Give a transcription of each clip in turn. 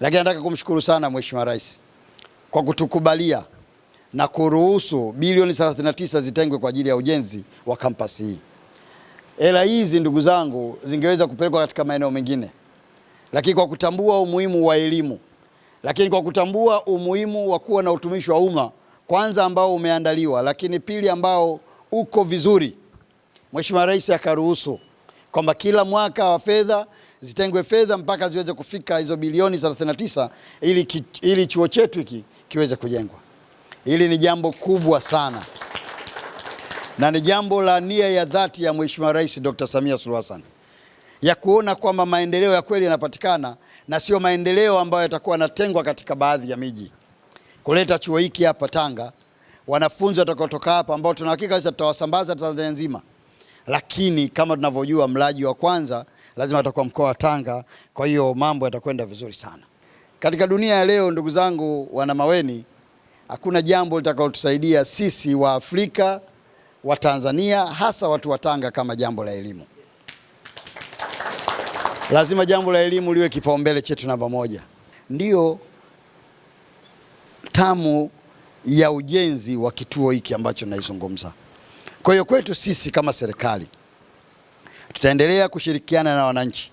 Lakini nataka kumshukuru sana Mheshimiwa Rais kwa kutukubalia na kuruhusu bilioni 39 zitengwe kwa ajili ya ujenzi wa kampasi hii. Hela hizi ndugu zangu zingeweza kupelekwa katika maeneo mengine, lakini kwa kutambua umuhimu wa elimu, lakini kwa kutambua umuhimu wa kuwa na utumishi wa umma kwanza ambao umeandaliwa, lakini pili ambao uko vizuri, Mheshimiwa Rais akaruhusu kwamba kila mwaka wa fedha zitengwe fedha mpaka ziweze kufika hizo bilioni 39 ili chuo chetu hiki kiweze kujengwa. Hili ni jambo kubwa sana na ni jambo la nia ya dhati ya Mheshimiwa Rais Dr. Samia Suluhu Hassan ya kuona kwamba maendeleo ya kweli yanapatikana na sio maendeleo ambayo yatakuwa yanatengwa katika baadhi ya miji. Kuleta chuo hiki hapa Tanga, wanafunzi watakaotoka hapa ambao tuna hakika tutawasambaza Tanzania nzima, lakini kama tunavyojua mlaji wa kwanza lazima atakuwa mkoa wa Tanga. Kwa hiyo mambo yatakwenda vizuri sana katika dunia ya leo. Ndugu zangu wana Maweni, hakuna jambo litakalotusaidia sisi wa Afrika, wa Tanzania, hasa watu wa Tanga kama jambo la elimu. Lazima jambo la elimu liwe kipaumbele chetu namba moja. Ndio tamu ya ujenzi wa kituo hiki ambacho naizungumza. Kwa hiyo kwetu sisi kama serikali tutaendelea kushirikiana na wananchi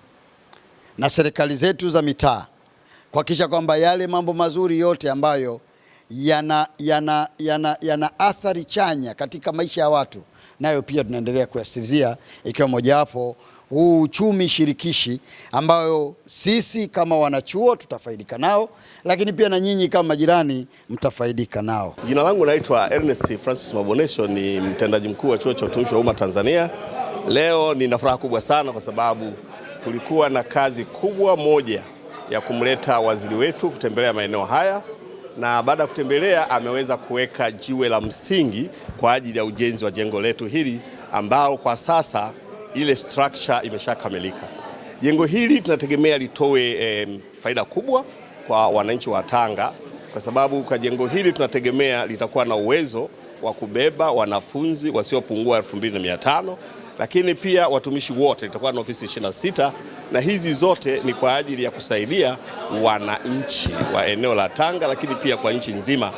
na serikali zetu za mitaa kuhakikisha kwamba yale mambo mazuri yote ambayo yana athari chanya katika maisha ya watu, nayo pia tunaendelea kuyasisitizia, ikiwa mojawapo huu uchumi shirikishi ambayo sisi kama wanachuo tutafaidika nao, lakini pia na nyinyi kama majirani mtafaidika nao. Jina langu naitwa Ernest Francis Mabonesho, ni mtendaji mkuu wa Chuo cha Utumishi wa Umma Tanzania. Leo nina furaha kubwa sana kwa sababu tulikuwa na kazi kubwa moja ya kumleta waziri wetu kutembelea maeneo haya, na baada ya kutembelea ameweza kuweka jiwe la msingi kwa ajili ya ujenzi wa jengo letu hili ambao kwa sasa ile structure imeshakamilika. Jengo hili tunategemea litoe faida kubwa kwa wananchi wa Tanga, kwa sababu kwa jengo hili tunategemea litakuwa na uwezo wa kubeba wanafunzi wasiopungua 2500, lakini pia watumishi wote, litakuwa na ofisi 26, na hizi zote ni kwa ajili ya kusaidia wananchi wa eneo la Tanga, lakini pia kwa nchi nzima.